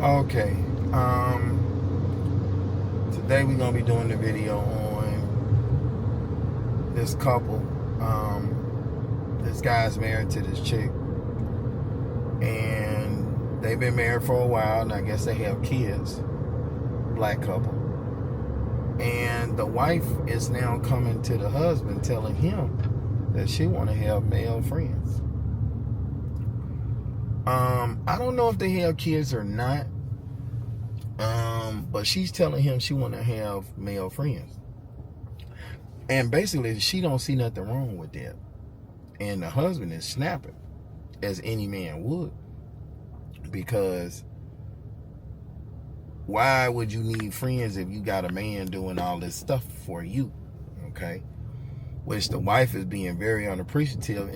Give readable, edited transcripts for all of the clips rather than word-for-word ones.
Okay. Today we're gonna be doing the video on this couple. This guy's married to this chick, and they've been married for a while, and I guess they have kids. Black couple. And the wife is now coming to the husband, telling him that she want to have male friends. I don't know if they have kids or not. But she's telling him she want to have male friends. And basically, she don't see nothing wrong with that. And the husband is snapping, as any man would. Because why would you need friends if you got a man doing all this stuff for you? Okay? Which the wife is being very unappreciative.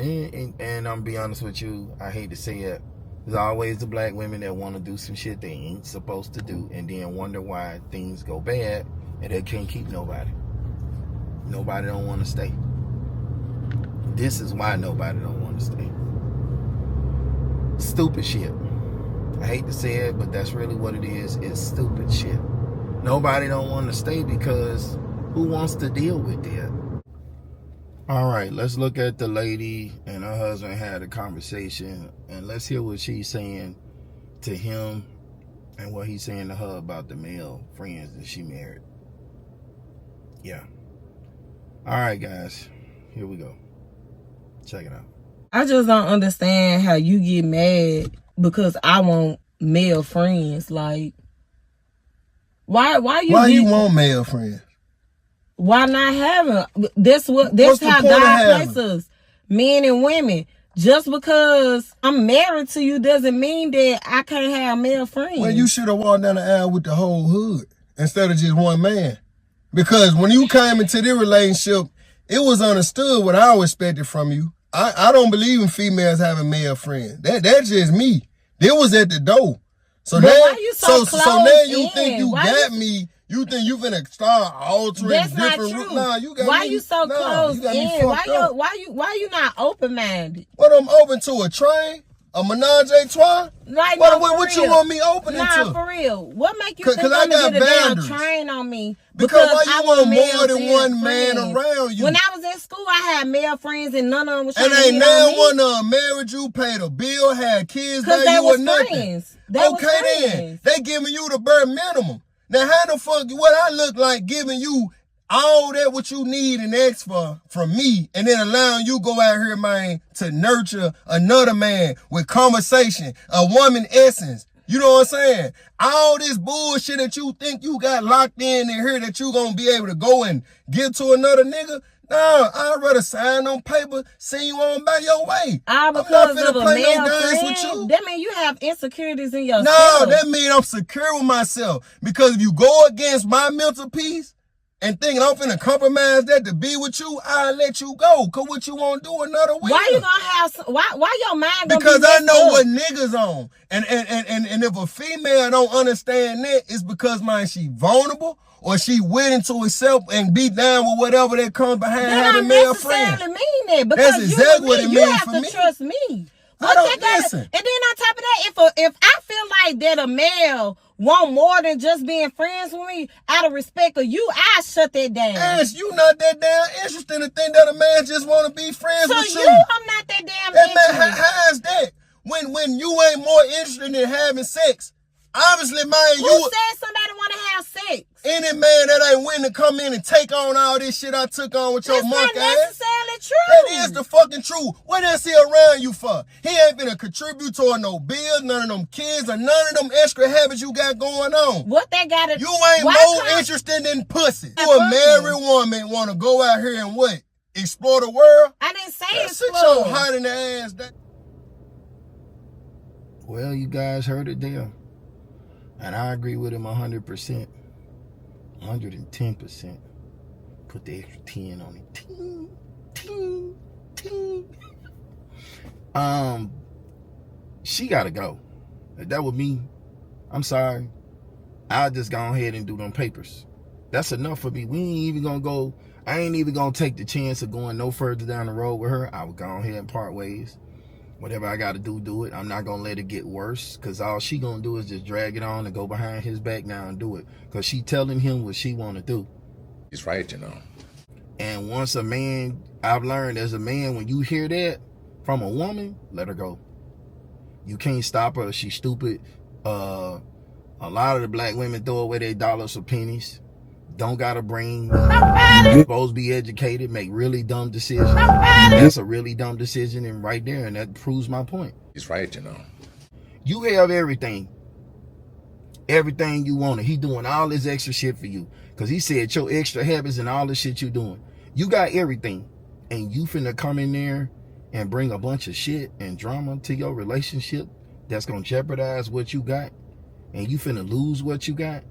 And I'm be honest with you, I hate to say it, there's always the black women that want to do some shit they ain't supposed to do and then wonder why things go bad and they can't keep nobody. Nobody don't want to stay. This is why nobody don't want to stay. Stupid shit. I hate to say it, but that's really what it is. It's stupid shit. Nobody don't want to stay because who wants to deal with that? All right, let's look at the lady and her husband had a conversation, and let's hear what she's saying to him and what he's saying to her about the male friends that she married. Yeah. All right, guys, here we go. Check it out. I just don't understand how you get mad because I want male friends. Like, why you want male friends? Why not have them? That's how God places us, men and women. Just because I'm married to you doesn't mean that I can't have male friends. Well, you should have walked down the aisle with the whole hood instead of just one man. Because when you came into the relationship, it was understood what I expected from you. I don't believe in females having male friends. That's just me. They was at the door. So but now, why you so now you in? think you got me. You think you finna start altering That's different not true. Nah, you got why me, you so closed in? Why you not open minded? What, I'm open to a train? A menage a trois? Like, what you want me opening to? Nah, for real. What make you think I'm I got gonna get a damn boundaries. train on me? Because why I you want more than male one man friends. around you? When I was in school, I had male friends and none of them was trying and to ain't hit now on me. one of them married you, paid a bill, had kids, Because now they you was or nothing. friends. They was then. friends. They giving you the bare minimum. Now how the fuck, what I look like giving you all that what you need and ask for from me, and then allowing you go out here, man, to nurture another man with conversation, a woman essence. You know what I'm saying? All this bullshit that you think you got locked in here that you gonna be able to go and give to another nigga. No, I'd rather sign on paper, send you on by your way. All because of a male friend? That mean you have insecurities in yourself. No, that mean I'm secure with myself. Because if you go against my mental peace and thinking I'm finna compromise that to be with you, I'll let you go. Cause what you won't do another way. Why you gonna have why your mind gonna because be I know up? what niggas on. And if a female don't understand that, it's because man, she vulnerable or she willing to accept and be down with whatever that comes behind having male friends. That don't necessarily mean that. Because that's exactly what it means for me. You have to trust me. I don't listen. And then on top of that, if I feel like that a male want more than just being friends with me, out of respect of you, I shut that down. Ass, you not that damn interested to think that a man just want to be friends with you. So I'm not that damn interested. Man, how is that? When you ain't more interested in having sex, obviously, man, Who said somebody want to have sex? Any man that ain't willing to come in and take on all this shit I took on with your monkey ass. That's not necessarily true. That is the fucking truth. What else he around you for? He ain't finna contribute toward no bills, none of them kids, or none of them extra habits you got going on. What they got to... You ain't more interested than pussy. You a married woman want to go out here and what? Explore the world? I didn't say explore. Sit your hot in the ass. Well, you guys heard it there. And I agree with him 100%. 110%. Put the extra 10 on it. Ting, ting, ting. She gotta go. If that was me, I'm sorry. I'll just go ahead and do them papers. That's enough for me. We ain't even gonna go. I ain't even gonna take the chance of going no further down the road with her. I would go ahead and part ways. Whatever I got to do it. I'm not going to let it get worse, because all she going to do is just drag it on and go behind his back now and do it, because she telling him what she want to do. He's right, you know. And once a man, I've learned as a man, when you hear that from a woman, let her go. You can't stop her. She's stupid. A lot of the black women throw away their dollars for pennies. Don't got a brain. Supposed to be educated, make really dumb decisions. That's a really dumb decision, and right there, and that proves my point. He's right, you know. You have everything. Everything you wanted. He doing all this extra shit for you, because he said your extra habits and all the shit you doing. You got everything, and you finna come in there and bring a bunch of shit and drama to your relationship that's gonna jeopardize what you got, and you finna lose what you got,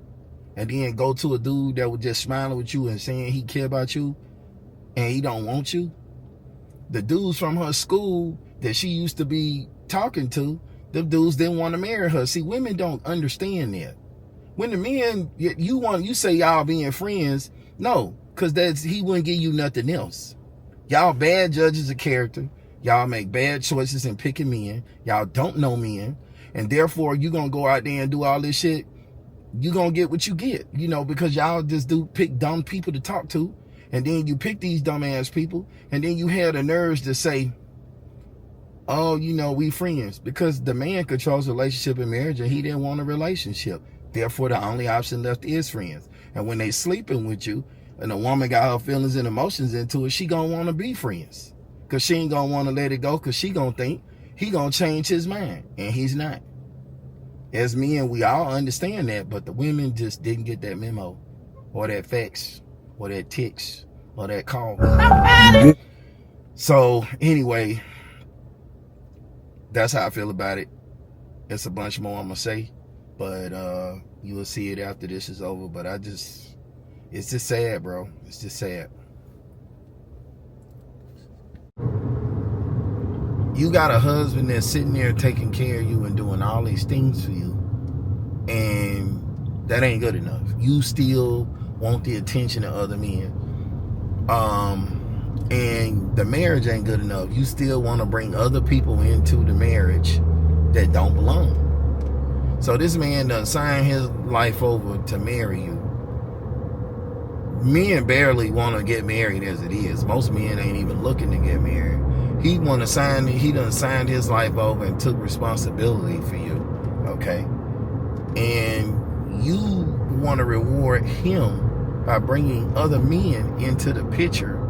and then go to a dude that was just smiling with you and saying he care about you and he don't want you. The dudes from her school that she used to be talking to, the dudes didn't want to marry her. See, women don't understand that. When the men, you say y'all being friends, no, because he wouldn't give you nothing else. Y'all bad judges of character. Y'all make bad choices in picking men. Y'all don't know men. And therefore, you're going to go out there and do all this shit. You're going to get what you get, because y'all just pick dumb people to talk to. And then you pick these dumbass people. And then you have the nerves to say, oh, we friends. Because the man controls relationship and marriage, and he didn't want a relationship. Therefore, the only option left is friends. And when they sleeping with you, and a woman got her feelings and emotions into it, she going to want to be friends. Because she ain't going to want to let it go, because she going to think he going to change his mind. And he's not. As men, we all understand that, but the women just didn't get that memo, or that fax, or that text, or that call. So, anyway, that's how I feel about it. It's a bunch more I'm going to say, but you will see it after this is over. But it's just sad, bro. It's just sad. You got a husband that's sitting there taking care of you and doing all these things for you, and that ain't good enough. You still want the attention of other men, and the marriage ain't good enough. You still want to bring other people into the marriage that don't belong. So this man done signed his life over to marry you. Men barely want to get married as it is. Most men ain't even looking to get married. He done signed his life over and took responsibility for you, okay? And you want to reward him by bringing other men into the picture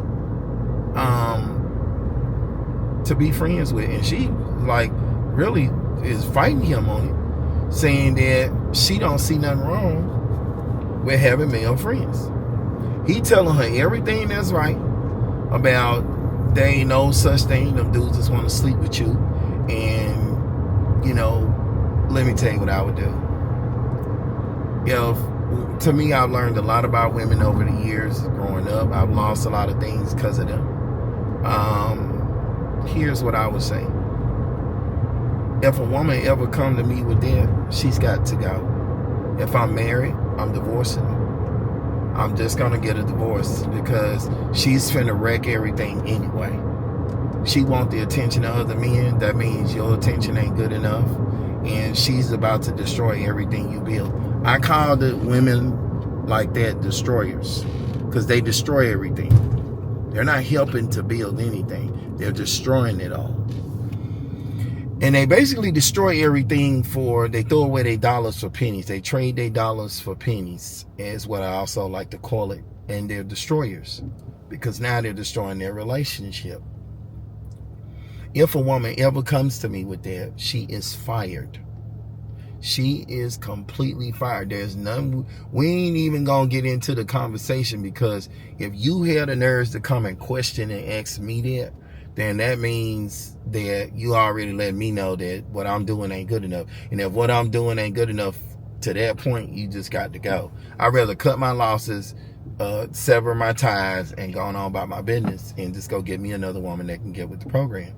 to be friends with. And she, really is fighting him on it, saying that she don't see nothing wrong with having male friends. He telling her everything that's right about there ain't no such thing. Them dudes just want to sleep with you. And, let me tell you what I would do. To me, I've learned a lot about women over the years growing up. I've lost a lot of things because of them. Here's what I would say. If a woman ever come to me with that, she's got to go. If I'm married, I'm divorcing her. I'm just going to get a divorce, because she's finna wreck everything anyway. She want the attention of other men. That means your attention ain't good enough. And she's about to destroy everything you build. I call the women like that destroyers, because they destroy everything. They're not helping to build anything. They're destroying it all. And they basically destroy everything they throw away their dollars for pennies. They trade their dollars for pennies, is what I also like to call it. And they're destroyers, because now they're destroying their relationship. If a woman ever comes to me with that, she is fired. She is completely fired. There's none. We ain't even gonna get into the conversation, because if you had the nerves to come and question and ask me that, then that means that you already let me know that what I'm doing ain't good enough. And if what I'm doing ain't good enough to that point, you just got to go. I'd rather cut my losses, sever my ties, and go on about my business, and just go get me another woman that can get with the program.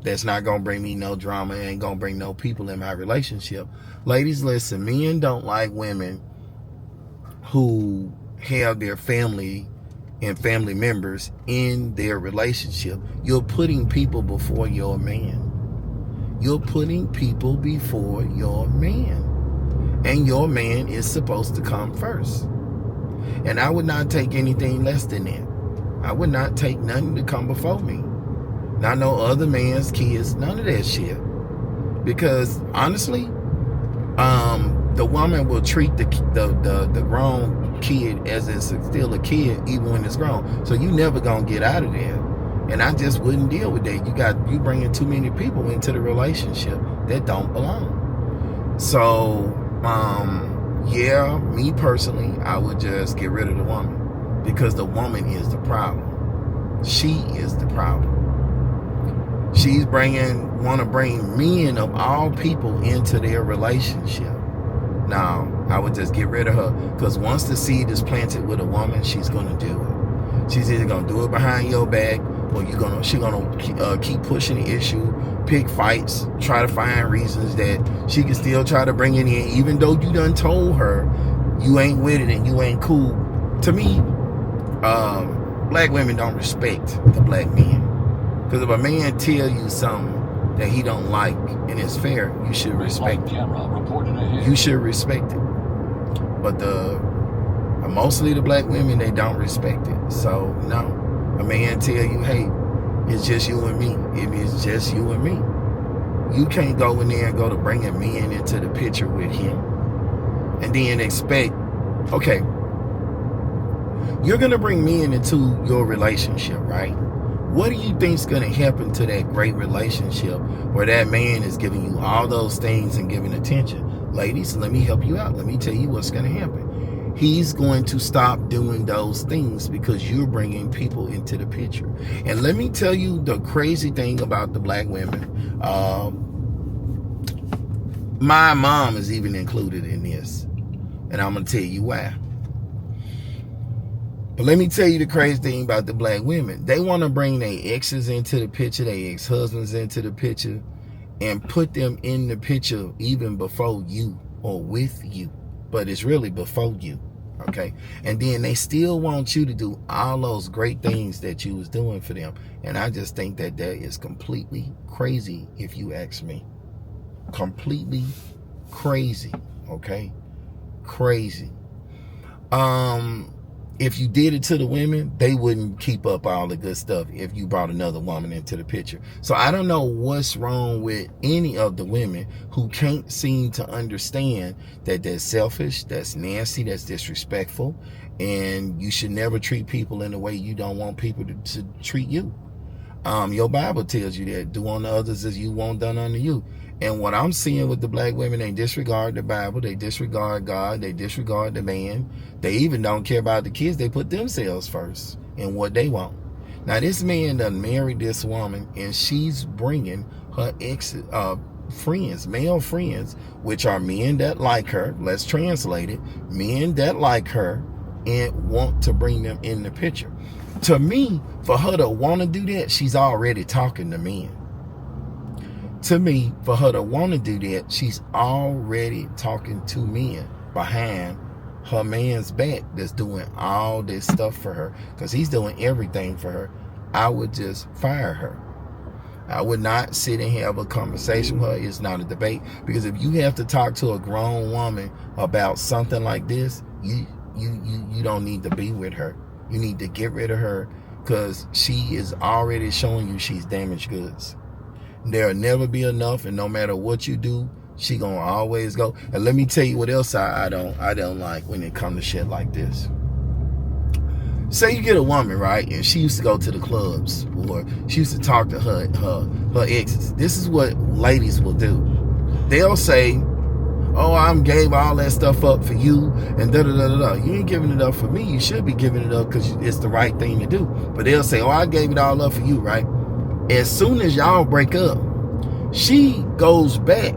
That's not going to bring me no drama, ain't going to bring no people in my relationship. Ladies, listen, men don't like women who have their family and family members in their relationship. You're putting people before your man. You're putting people before your man. And your man is supposed to come first. And I would not take anything less than that. I would not take nothing to come before me. Not no other man's kids, none of that shit. Because honestly, the woman will treat the grown kid as it's still a kid, even when it's grown. So you never gonna get out of there. And I just wouldn't deal with that. You bringing too many people into the relationship that don't belong. So, yeah, me personally, I would just get rid of the woman, because the woman is the problem. She is the problem. She's want to bring men of all people into their relationship. Now, I would just get rid of her, because once the seed is planted with a woman, she's going to do it. She's either going to do it behind your back, or she's going to keep pushing the issue, pick fights, try to find reasons that she can still try to bring it in, even though you done told her you ain't with it and you ain't cool. To me, black women don't respect the black men. Because if a man tell you something that he don't like and it's fair, you should respect it. You should respect it. But mostly the black women, they don't respect it. So no, a man tell you, hey, it's just you and me. It is just you and me. You can't go in there and go to bringing men into the picture with him and then expect, okay, you're gonna bring men into your relationship, right? What do you think's gonna happen to that great relationship where that man is giving you all those things and giving attention? Ladies, let me help you out. Let me tell you what's gonna happen. He's going to stop doing those things because you're bringing people into the picture. And let me tell you the crazy thing about the black women. My mom is even included in this, and I'm gonna tell you why. But let me tell you the crazy thing about the black women. They want to bring their exes into the picture, their ex-husbands into the picture, and put them in the picture even before you or with you. But it's really before you, okay? And then they still want you to do all those great things that you was doing for them. And I just think that is completely crazy, if you ask me. Completely crazy, okay? Crazy. If you did it to the women, they wouldn't keep up all the good stuff if you brought another woman into the picture. So I don't know what's wrong with any of the women who can't seem to understand that that's selfish, that's nasty, that's disrespectful, and you should never treat people in the way you don't want people to treat you. Your Bible tells you that, do unto others as you want done unto you. And what I'm seeing with the black women, they disregard the Bible, they disregard God, they disregard the man. They even don't care about the kids. They put themselves first and what they want. Now, this man done married this woman, and she's bringing her friends, male friends, which are men that like her. Let's translate it. Men that like her and want to bring them in the picture. To me, for her to want to do that, she's already talking to men. To me, for her to want to do that, she's already talking to men behind her man's back that's doing all this stuff for her, because he's doing everything for her. I would just fire her. I would not sit and have a conversation with her. It's not a debate, because if you have to talk to a grown woman about something like this, you don't need to be with her. You need to get rid of her, because she is already showing you she's damaged goods. There'll never be enough, and no matter what you do, she gonna always go. And let me tell you what else I don't like when it comes to shit like this. Say you get a woman, right, and she used to go to the clubs, or she used to talk to her exes. This is what ladies will do. They'll say, oh, I gave all that stuff up for you, and da-da-da-da-da. You ain't giving it up for me. You should be giving it up because it's the right thing to do. But they'll say, oh, I gave it all up for you, right? As soon as y'all break up, she goes back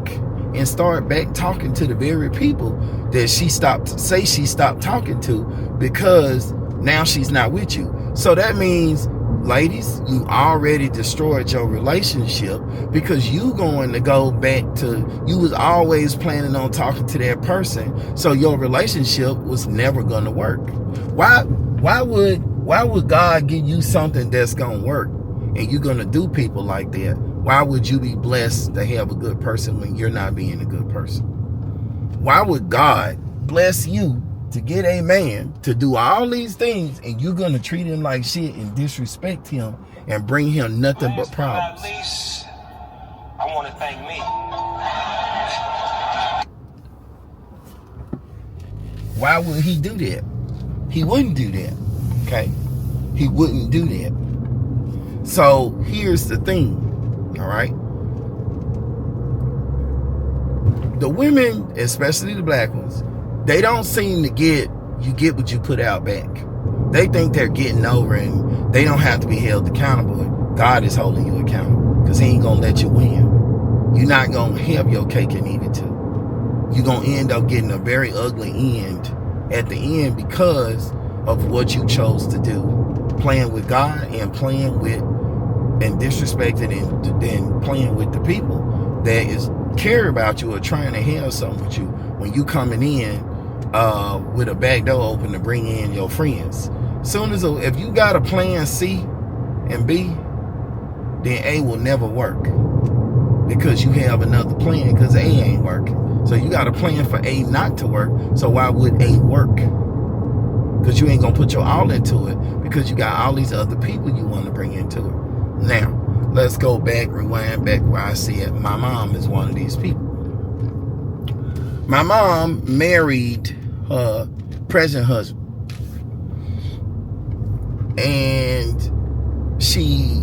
and start back talking to the very people that she stopped talking to, because now she's not with you. So that means, ladies, you already destroyed your relationship, because you going to go back to, you was always planning on talking to that person, so your relationship was never going to work. Why would God give you something that's going to work, and you're going to do people like that? Why would you be blessed to have a good person when you're not being a good person? Why would God bless you to get a man to do all these things and you're going to treat him like shit and disrespect him and bring him nothing but problems? At least, I want to thank me. Why would he do that? He wouldn't do that. Okay? He wouldn't do that. So here's the thing. All right? The women, especially the black ones, they don't seem to get what you put out back. They think they're getting over and they don't have to be held accountable. God is holding you accountable because he ain't going to let you win. You're not going to have your cake and eat it too. You're going to end up getting a very ugly end at the end because of what you chose to do. Playing with God and playing with and disrespecting and playing with the people that is care about you or trying to have something with you when you coming in with a back door open to bring in your friends. Soon as if you got a plan C and B, then A will never work because you have another plan because A ain't working. So you got a plan for A not to work. So why would A work? Because you ain't gonna put your all into it because you got all these other people you want to bring into it. Now, let's go back, rewind back where I said my mom is one of these people. My mom married her present husband. And she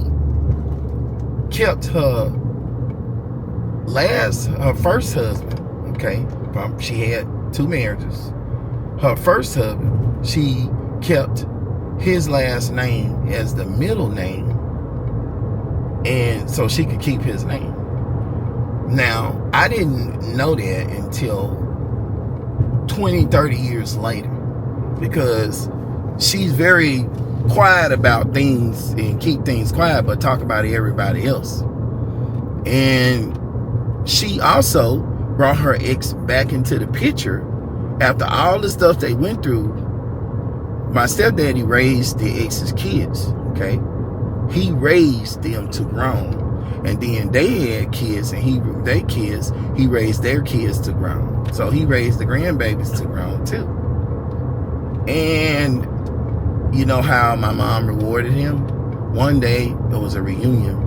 kept her first husband, okay? She had 2 marriages. Her first husband, she kept his last name as the middle name, and so she could keep his name. Now, I didn't know that until 20, 30 years later, because she's very quiet about things and keep things quiet, but talk about everybody else. And she also brought her ex back into the picture after all the stuff they went through. My stepdaddy raised the ex's kids, okay? He raised them to grown. And then they had kids, and he raised their kids to grown. So he raised the grandbabies to grown too. And you know how my mom rewarded him? One day, there was a reunion,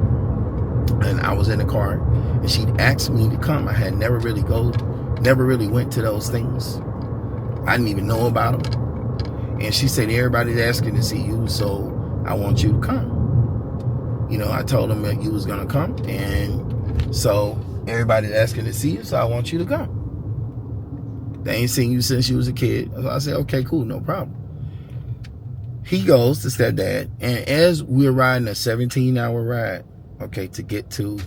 and I was in the car, and she'd asked me to come. I had never really went to those things. I didn't even know about them. And she said, everybody's asking to see you, so I want you to come. You know, I told them that you was going to come, and so everybody's asking to see you, so I want you to come. They ain't seen you since you was a kid. So I said, okay, cool, no problem. He goes to stepdad, and as we're riding a 17-hour ride, okay, to get to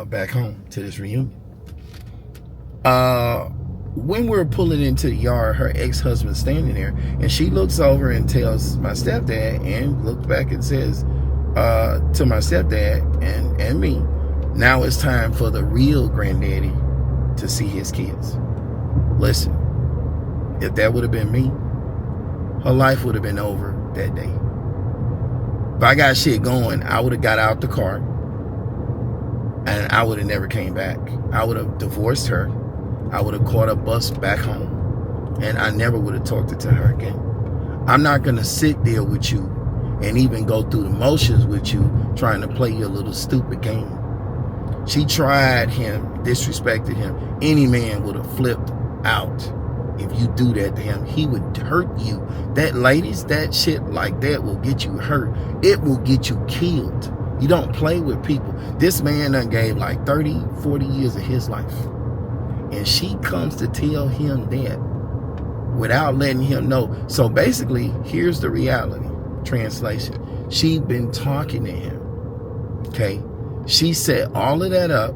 back home to this reunion, when we're pulling into the yard, her ex-husband's standing there, and she looks over and tells my stepdad, and looks back and says to my stepdad and me, now it's time for the real granddaddy to see his kids. Listen, if that would have been me, her life would have been over that day. If I got shit going, I would have got out the car and I would have never came back. I would have divorced her. I would have caught a bus back home, and I never would have talked to her again. I'm not going to sit there with you and even go through the motions with you trying to play your little stupid game. She tried him, disrespected him. Any man would have flipped out. If you do that to him, he would hurt you. That ladies, that shit like that will get you hurt. It will get you killed. You don't play with people. This man done gave like 30, 40 years of his life. And she comes to tell him that without letting him know. So basically, here's the reality. Translation. She'd been talking to him. Okay? She set all of that up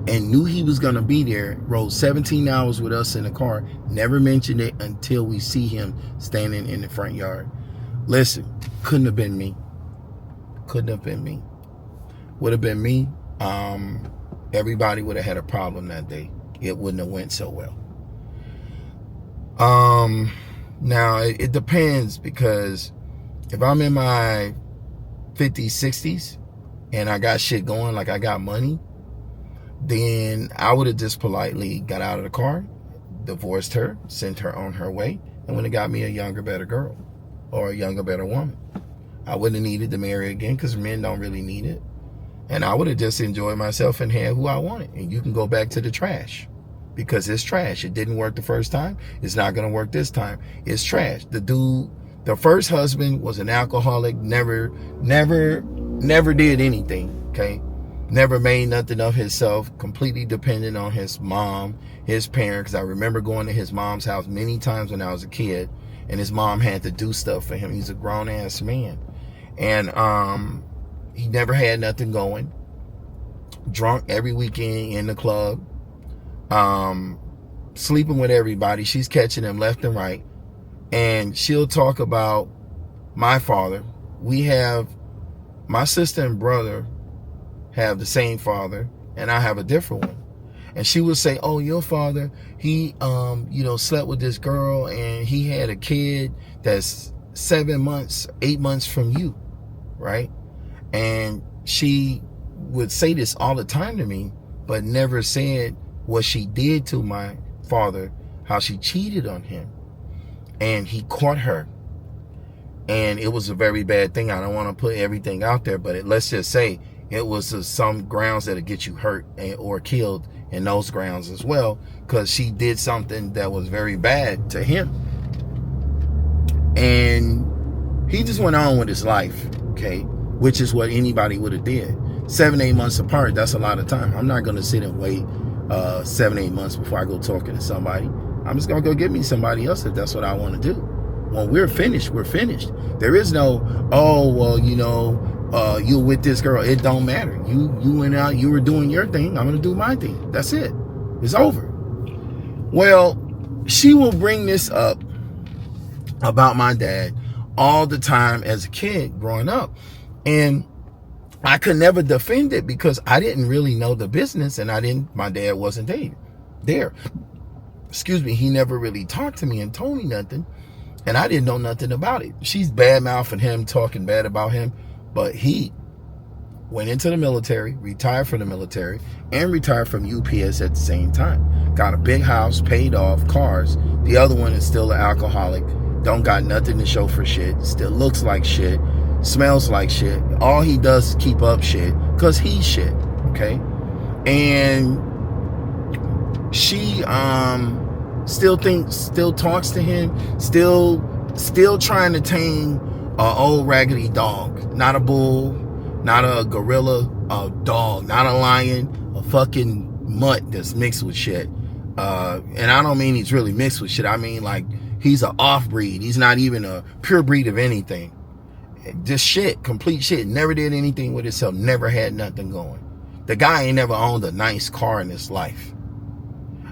and knew he was going to be there, rode 17 hours with us in the car, never mentioned it until we see him standing in the front yard. Listen, couldn't have been me. Couldn't have been me. Would have been me. Everybody would have had a problem that day. It wouldn't have went so well. Now, it depends, because if I'm in my 50s, 60s, and I got shit going, like I got money, then I would have just politely got out of the car, divorced her, sent her on her way, and went and got me a younger, better girl or a younger, better woman. I wouldn't have needed to marry again because men don't really need it. And I would have just enjoyed myself and had who I wanted. And you can go back to the trash because it's trash. It didn't work the first time. It's not going to work this time. It's trash. The dude, the first husband was an alcoholic, never did anything, okay? Never made nothing of himself, completely dependent on his mom, his parents. I remember going to his mom's house many times when I was a kid, and his mom had to do stuff for him. He's a grown-ass man. And he never had nothing going. Drunk every weekend in the club. Sleeping with everybody. She's catching him left and right. And she'll talk about my father. We have, my sister and brother have the same father, and I have a different one. And she would say, oh, your father, he, slept with this girl, and he had a kid that's 7 months, 8 months from you, right? And she would say this all the time to me, but never said what she did to my father, how she cheated on him. And he caught her. And it was a very bad thing. I don't want to put everything out there, but let's just say it was some grounds that'll get you hurt or killed in those grounds as well, because she did something that was very bad to him. And he just went on with his life, okay? Which is what anybody would have did. 7-8 months apart, that's a lot of time. I'm not going to sit and wait 7-8 months before I go talking to somebody. I'm just going to go get me somebody else if that's what I want to do. When we're finished, we're finished. There is no, oh, well, you're with this girl. It don't matter. You went out, you were doing your thing. I'm going to do my thing. That's it. It's over. Well, she will bring this up about my dad all the time as a kid growing up. And I could never defend it because I didn't really know the business, and my dad wasn't there. Excuse me. He never really talked to me and told me nothing, and I didn't know nothing about it. She's bad-mouthing him, talking bad about him, but he went into the military, retired from the military, and retired from UPS at the same time. Got a big house, paid off, cars. The other one is still an alcoholic. Don't got nothing to show for shit. Still looks like shit. Smells like shit. All he does is keep up shit because he's shit, okay? And she still talks to him, still trying to tame an old raggedy dog. Not a bull, not a gorilla, a dog, not a lion, a fucking mutt that's mixed with shit. And I don't mean he's really mixed with shit. I mean like he's an off breed. He's not even a pure breed of anything. Just shit, complete shit. Never did anything with himself. Never had nothing going. The guy ain't never owned a nice car in his life.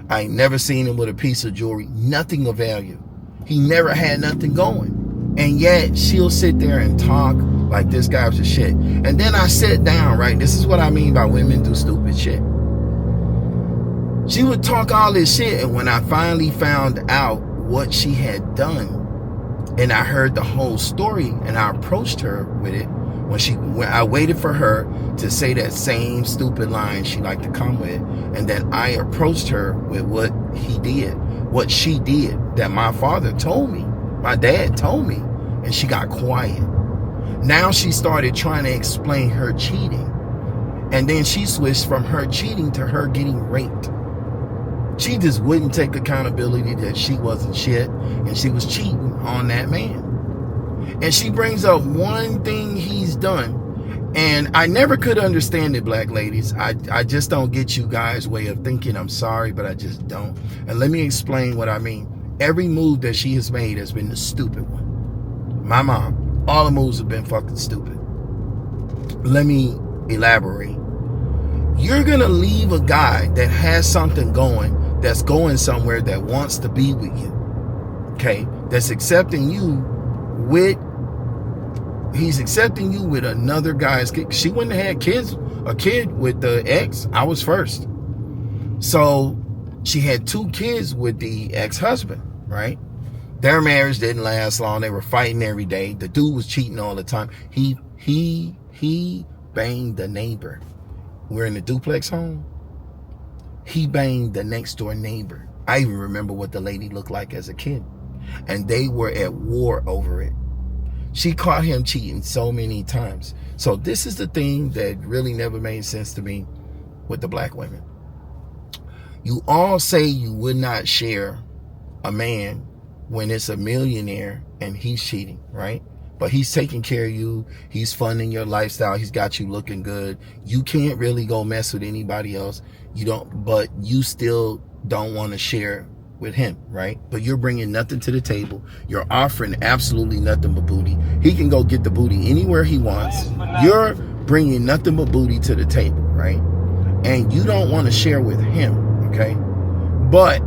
I ain't never seen him with a piece of jewelry. Nothing of value. He never had nothing going. And yet she'll sit there and talk like this guy was a shit. And then I sit down, right? This is what I mean by women do stupid shit. She would talk all this shit, and when I finally found out what she had done, and I heard the whole story, and I approached her with it, when I waited for her to say that same stupid line she liked to come with, and then I approached her with what she did, that my father told me, my dad told me, and she got quiet. Now she started trying to explain her cheating, and then she switched from her cheating to her getting raped. She just wouldn't take accountability that she wasn't shit and she was cheating on that man. And she brings up one thing he's done, and I never could understand it, black ladies. I just don't get you guys' way of thinking. I'm sorry, but I just don't. And let me explain what I mean. Every move that she has made has been the stupid one. My mom, all the moves have been fucking stupid. Let me elaborate. You're gonna leave a guy that has something going, that's going somewhere, that wants to be with you, okay, that's accepting you with, he's accepting you with another guy's kid. She wouldn't have had a kid with the ex. I was first. So she had 2 kids with the ex-husband, right? Their marriage didn't last long. They were fighting every day. The dude was cheating all the time. He banged the neighbor. We're in a duplex home. He banged the next door neighbor. I even remember what the lady looked like as a kid. And they were at war over it. She caught him cheating so many times. So this is the thing that really never made sense to me with the black women. You all say you would not share a man when it's a millionaire and he's cheating, right? But he's taking care of you. He's funding your lifestyle. He's got you looking good. You can't really go mess with anybody else. But you still don't want to share with him, right? But you're bringing nothing to the table. You're offering absolutely nothing but booty. He can go get the booty anywhere he wants. You're bringing nothing but booty to the table, right? And you don't want to share with him, okay? But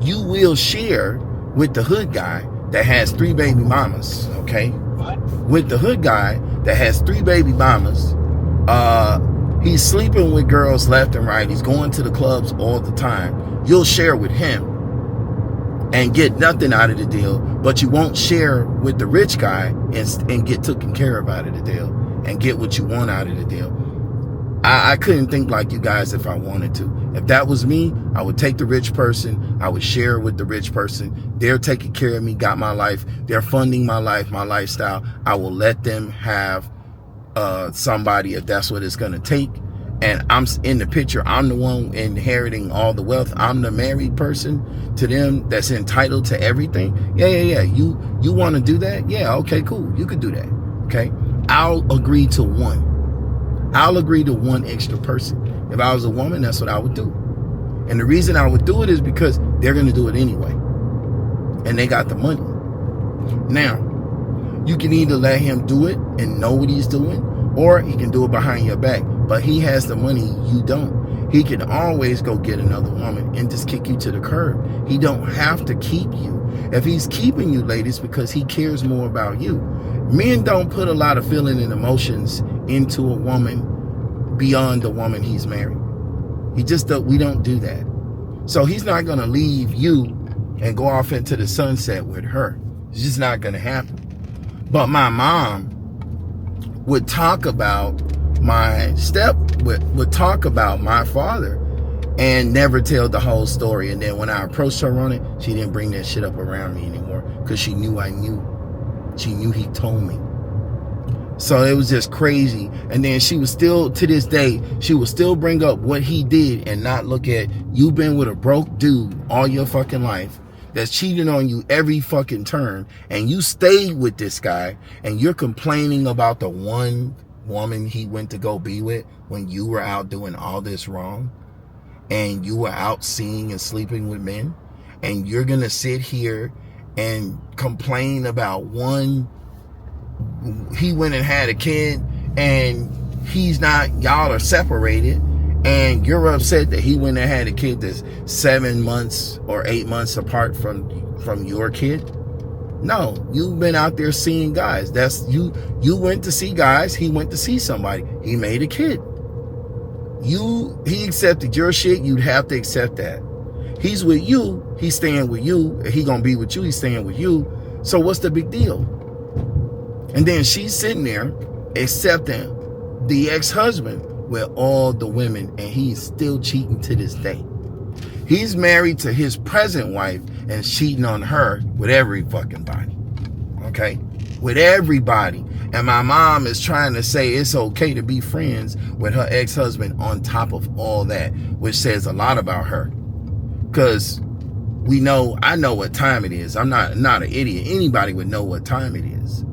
you will share with the hood guy that has 3 baby mamas, okay? With the hood guy that has 3 baby mamas. He's sleeping with girls left and right. He's going to the clubs all the time. You'll share with him and get nothing out of the deal, but you won't share with the rich guy and get taken care of out of the deal and get what you want out of the deal. I couldn't think like you guys if I wanted to. If that was me, I would take the rich person. I would share with the rich person. They're taking care of me, got my life. They're funding my life, my lifestyle. I will let them have somebody if that's what it's going to take. And I'm in the picture. I'm the one inheriting all the wealth. I'm the married person to them that's entitled to everything. Yeah. You want to do that? Yeah, okay, cool. You could do that. Okay. I'll agree to one. I'll agree to one extra person. If I was a woman, that's what I would do. And the reason I would do it is because they're going to do it anyway. And they got the money. Now, you can either let him do it and know what he's doing, or he can do it behind your back. But he has the money, you don't. He can always go get another woman and just kick you to the curb. He don't have to keep you. If he's keeping you, ladies, because he cares more about you. Men don't put a lot of feeling and emotions into a woman beyond the woman he's married. We don't do that. So he's not going to leave you and go off into the sunset with her. It's just not going to happen. But my mom would talk about would talk about my father and never tell the whole story. And then when I approached her on it, she didn't bring that shit up around me anymore because she knew I knew. She knew he told me. So it was just crazy. And then she was still, to this day, she will still bring up what he did and not look at, you've been with a broke dude all your fucking life that's cheating on you every fucking turn, and you stayed with this guy, and you're complaining about the one woman he went to go be with when you were out doing all this wrong, and you were out seeing and sleeping with men, and you're gonna sit here and complain about one, he went and had a kid and he's not, y'all are separated, and you're upset that he went and had a kid that's 7 months or 8 months apart from your kid. No, you've been out there seeing guys. That's you went to see guys, he went to see somebody, he made a kid. He accepted your shit, you'd have to accept that. He's with you, he's staying with you, he gonna be with you, he's staying with you. So what's the big deal? And then she's sitting there accepting the ex-husband with all the women, and he's still cheating to this day. He's married to his present wife and cheating on her with every fucking body. Okay? With everybody. And my mom is trying to say it's okay to be friends with her ex-husband on top of all that, which says a lot about her. Because I know what time it is. I'm not an idiot. Anybody would know what time it is.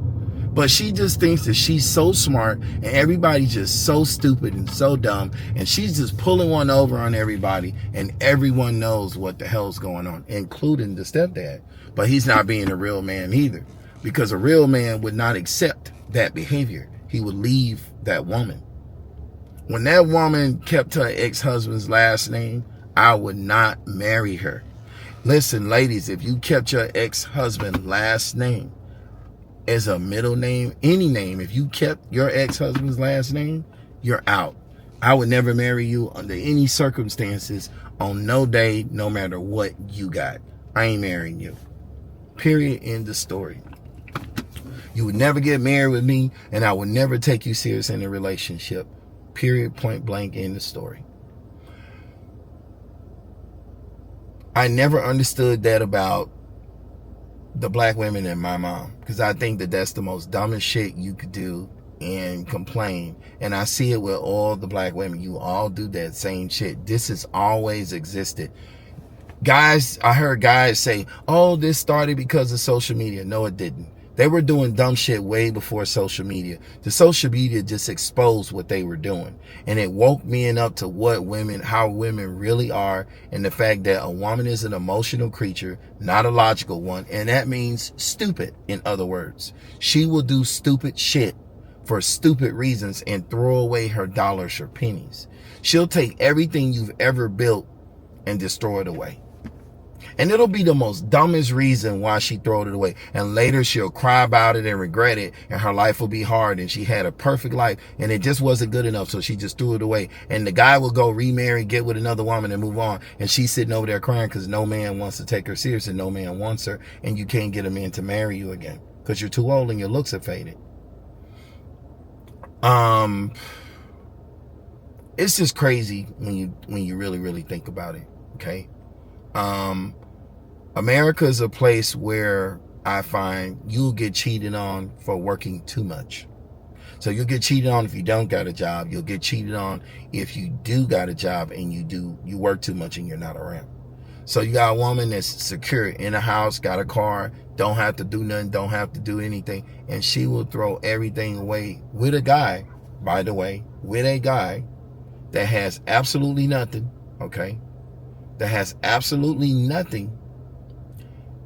But she just thinks that she's so smart and everybody's just so stupid and so dumb. And she's just pulling one over on everybody. And everyone knows what the hell's going on, including the stepdad. But he's not being a real man either. Because a real man would not accept that behavior. He would leave that woman. When that woman kept her ex-husband's last name, I would not marry her. Listen, ladies, if you kept your ex-husband's last name as a middle name, any name, if you kept your ex-husband's last name, you're out. I would never marry you under any circumstances, on no day, no matter what you got. I ain't marrying you. Period. End of story. You would never get married with me, and I would never take you serious in a relationship. Period, point blank, end of story. I never understood that about the black women and my mom, because I think that that's the most dumbest shit you could do and complain. And I see it with all the black women. You all do that same shit. This has always existed. Guys, I heard guys say, oh, this started because of social media. No, it didn't. They were doing dumb shit way before social media. The social media just exposed what they were doing. And it woke men up to how women really are, and the fact that a woman is an emotional creature, not a logical one. And that means stupid, in other words. She will do stupid shit for stupid reasons and throw away her dollars or pennies. She'll take everything you've ever built and destroy it away. And it'll be the most dumbest reason why she throw it away. And later she'll cry about it and regret it. And her life will be hard. And she had a perfect life. And it just wasn't good enough. So she just threw it away. And the guy will go remarry, get with another woman and move on. And she's sitting over there crying because no man wants to take her serious and no man wants her. And you can't get a man to marry you again because you're too old and your looks have faded. It's just crazy when you really, really think about it. Okay. America is a place where I find you'll get cheated on for working too much. So you'll get cheated on if you don't got a job. You'll get cheated on if you do got a job and you work too much and you're not around. So you got a woman that's secure in a house, got a car, don't have to do nothing, don't have to do anything. And she will throw everything away with a guy, by the way, with a guy that has absolutely nothing, okay? That has absolutely nothing,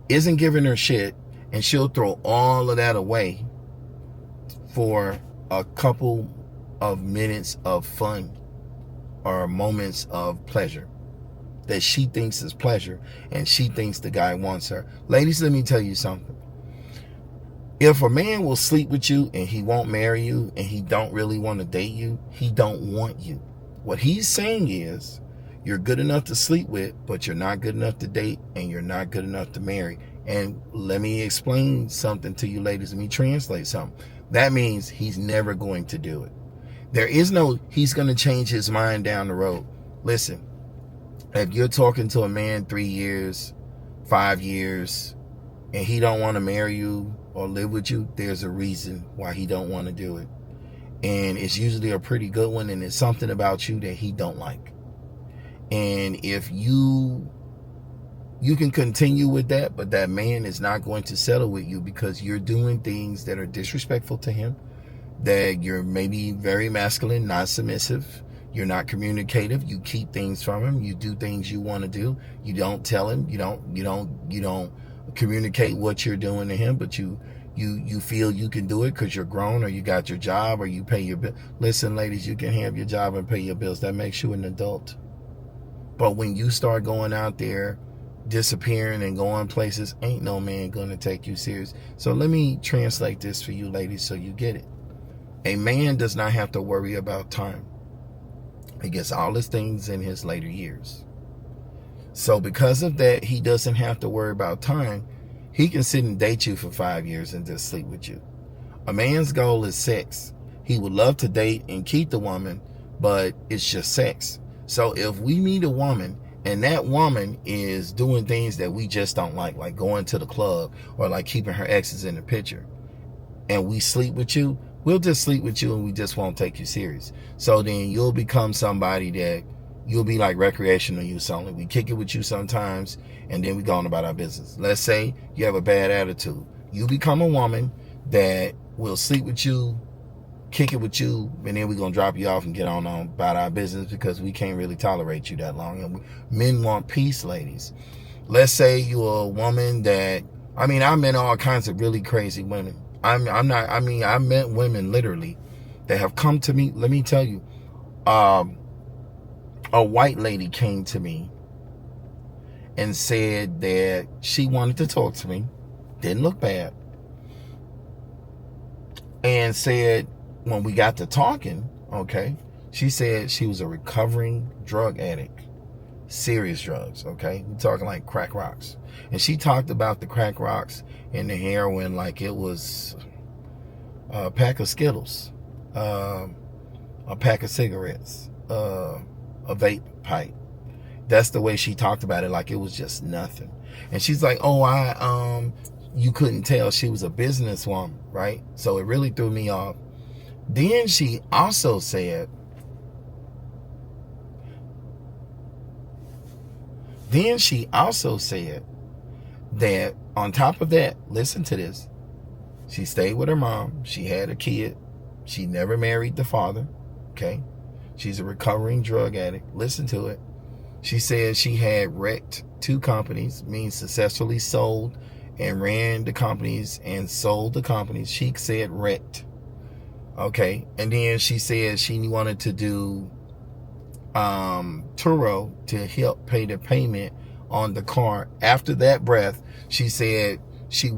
isn't giving her shit, and she'll throw all of that away for a couple of minutes of fun or moments of pleasure that she thinks is pleasure, and she thinks the guy wants her. Ladies, let me tell you something. If a man will sleep with you and he won't marry you and he don't really want to date you, he don't want you. What he's saying is, you're good enough to sleep with, but you're not good enough to date, and you're not good enough to marry. And let me explain something to you ladies. Let me translate something. That means he's never going to do it. There is no, he's going to change his mind down the road. Listen, if you're talking to a man 3 years, 5 years, and he don't want to marry you or live with you, there's a reason why he don't want to do it. And it's usually a pretty good one, and it's something about you that he don't like. And if you can continue with that, but that man is not going to settle with you because you're doing things that are disrespectful to him, that you're maybe very masculine, not submissive, you're not communicative, you keep things from him, you do things you want to do, you don't tell him, you don't communicate what you're doing to him, but you feel you can do it because you're grown, or you got your job, or you pay your bill. Listen, ladies, you can have your job and pay your bills. That makes you an adult. But when you start going out there, disappearing and going places, ain't no man going to take you serious. So let me translate this for you ladies so you get it. A man does not have to worry about time. He gets all his things in his later years. So because of that, he doesn't have to worry about time. He can sit and date you for 5 years and just sleep with you. A man's goal is sex. He would love to date and keep the woman, but it's just sex. So if we meet a woman and that woman is doing things that we just don't like going to the club or like keeping her exes in the picture, and we sleep with you, we'll just sleep with you and we just won't take you serious. So then you'll become somebody that you'll be like recreational use only. We kick it with you sometimes and then we go on about our business. Let's say you have a bad attitude. You become a woman that will sleep with you, kick it with you, and then we're going to drop you off and get on about our business because we can't really tolerate you that long. And men want peace, ladies. Let's say you're a woman that, I met all kinds of really crazy women. I met women literally that have come to me. Let me tell you, a white lady came to me and said that she wanted to talk to me, didn't look bad, and said, when we got to talking, okay, she said she was a recovering drug addict, serious drugs, okay? We're talking like crack rocks. And she talked about the crack rocks and the heroin like it was a pack of Skittles, a pack of cigarettes, a vape pipe. That's the way she talked about it, like it was just nothing. And she's like, oh, you couldn't tell she was a businesswoman, right? So it really threw me off. Then she also said, that on top of that, listen to this, she stayed with her mom. She had a kid. She never married the father, okay? She's a recovering drug addict. Listen to it. She said she had wrecked 2 companies, means successfully sold and ran the companies and sold the companies. She said wrecked. Okay. And then she said she wanted to do Turo to help pay the payment on the car. After that breath, she said she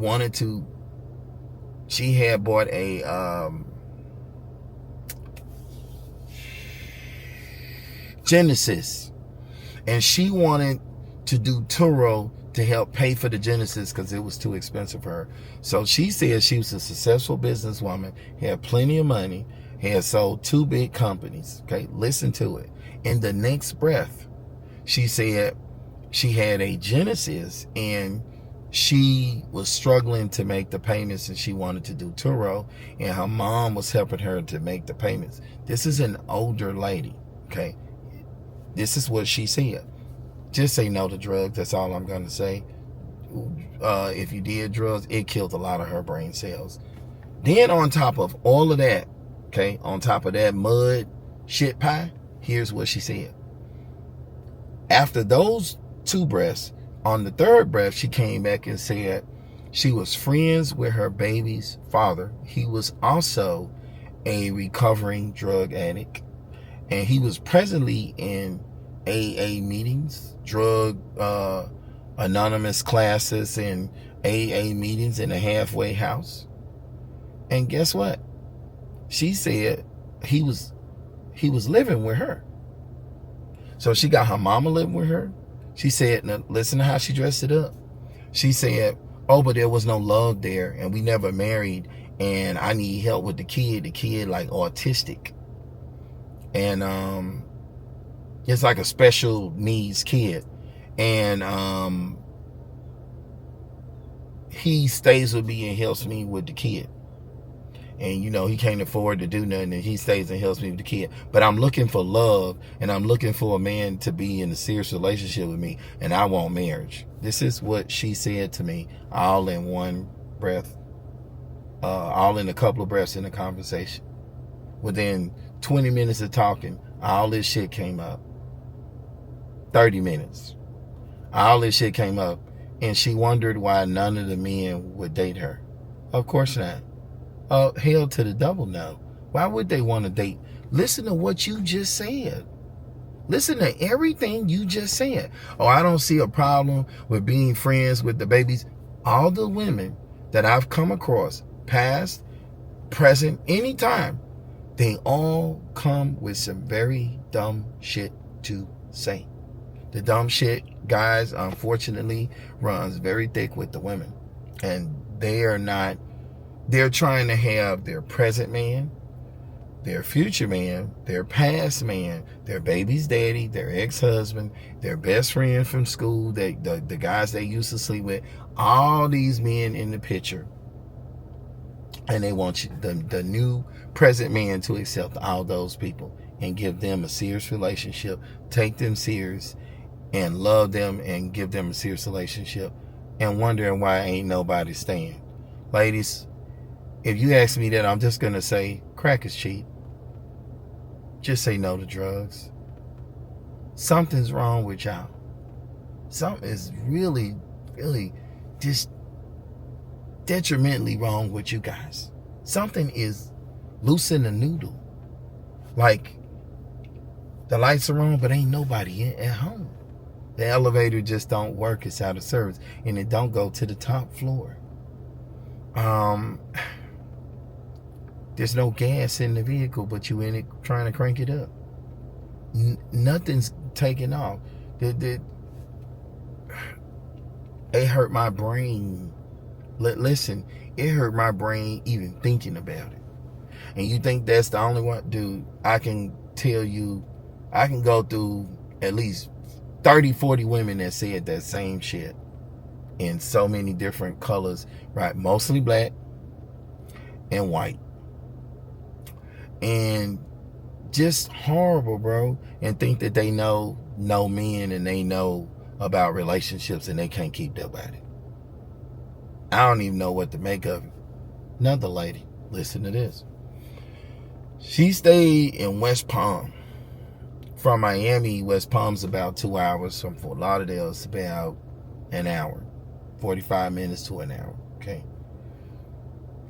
had bought a Genesis. And she wanted to do Turo to help pay for the Genesis because it was too expensive for her. So she said she was a successful businesswoman, had plenty of money, had sold 2 big companies. Okay, listen to it. In the next breath, she said she had a Genesis and she was struggling to make the payments and she wanted to do Turo and her mom was helping her to make the payments. This is an older lady, okay? This is what she said. Just say no to drugs. That's all I'm going to say. If you did drugs, it killed a lot of her brain cells. Then on top of all of that, okay, on top of that mud shit pie, here's what she said. After those 2 breaths, on the 3rd breath, she came back and said she was friends with her baby's father. He was also a recovering drug addict. And he was presently in AA meetings, drug anonymous classes, and AA meetings in a halfway house. And guess what? She said he was living with her. So she got her mama living with her. She said, now listen to how she dressed it up. She said, oh, but there was no love there, and we never married, and I need help with the kid like autistic. And it's like a special needs kid. And he stays with me and helps me with the kid. And you know, he can't afford to do nothing, and he stays and helps me with the kid. But I'm looking for love, and I'm looking for a man to be in a serious relationship with me, and I want marriage. This is what she said to me, all in one breath, all in a couple of breaths in the conversation. Within 20 minutes of talking, all this shit came up. 30 minutes. All this shit came up, and she wondered why none of the men would date her. Of course not. Hell to the double no. Why would they want to date? Listen to what you just said. Listen to everything you just said. Oh, I don't see a problem with being friends with the babies. All the women that I've come across, past, present, anytime, they all come with some very dumb shit to say. The dumb shit, guys, unfortunately, runs very thick with the women. And they're trying to have their present man, their future man, their past man, their baby's daddy, their ex-husband, their best friend from school, the guys they used to sleep with, all these men in the picture. And they want the new present man to accept all those people and give them a serious relationship, take them serious, and love them and give them a serious relationship, and wondering why ain't nobody staying. Ladies, if you ask me that, I'm just going to say crack is cheap. Just say no to drugs. Something's wrong with y'all. Something is really, really just detrimentally wrong with you guys. Something is loose in the noodle. Like, the lights are on, but ain't nobody at home. The elevator just don't work. It's out of service. And it don't go to the top floor. There's no gas in the vehicle, but you in it trying to crank it up. Nothing's taking off. It hurt my brain Listen, it hurt my brain even thinking about it. And you think that's the only one? Dude, I can tell you, I can go through at least 30, 40 women that said that same shit in so many different colors, right? Mostly black and white. And just horrible, bro. And think that they know men and they know about relationships and they can't keep their body. I don't even know what to make of it. Another lady, listen to this. She stayed in West Palm. From Miami, West Palm's about 2 hours. From Fort Lauderdale, it's about an hour. 45 minutes to an hour, okay?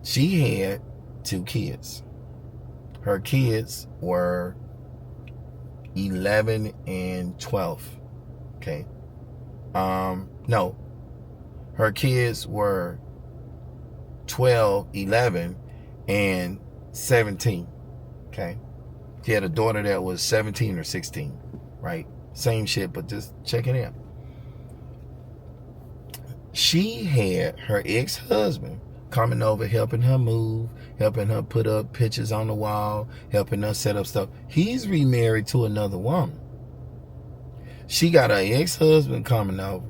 She had 2 kids. Her kids were 11 and 12, okay? No. Her kids were 12, 11, and 17, okay? She had a daughter that was 17 or 16, right? Same shit, but just check it out. She had her ex-husband coming over, helping her move, helping her put up pictures on the wall, helping her set up stuff. He's remarried to another woman. She got her ex-husband coming over.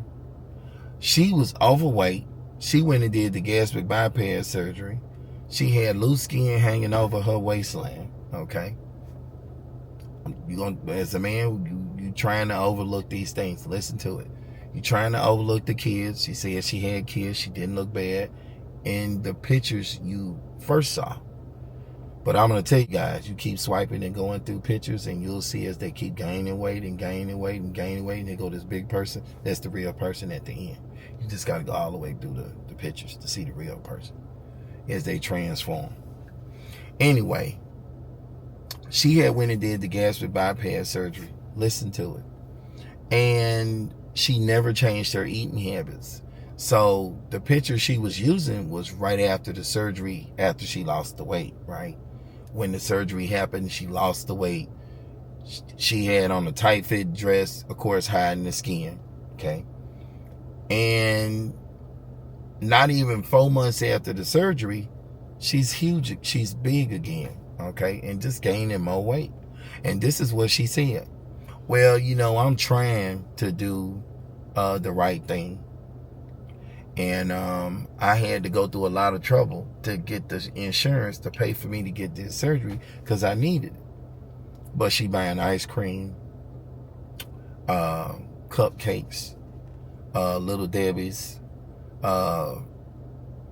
She was overweight. She went and did the gastric bypass surgery. She had loose skin hanging over her waistline, okay? As a man, you trying to overlook these things. Listen to it. You're trying to overlook the kids. She said she had kids. She didn't look bad in the pictures you first saw. But I'm going to tell you guys, you keep swiping and going through pictures and you'll see as they keep gaining weight and gaining weight and gaining weight and they go this big person. That's the real person at the end. You just got to go all the way through the pictures to see the real person as they transform. Anyway, she had went and did the gastric bypass surgery. Listen to it. And she never changed her eating habits. So the picture she was using was right after the surgery, after she lost the weight, right? When the surgery happened, she lost the weight. She had on a tight fit dress, of course, hiding the skin, okay? And not even 4 months after the surgery, she's huge, she's big again, okay? And just gaining more weight. And this is what she said. Well, you know, I'm trying to do the right thing. And I had to go through a lot of trouble to get the insurance to pay for me to get this surgery because I needed it. But she buying ice cream, cupcakes, Little Debbie's,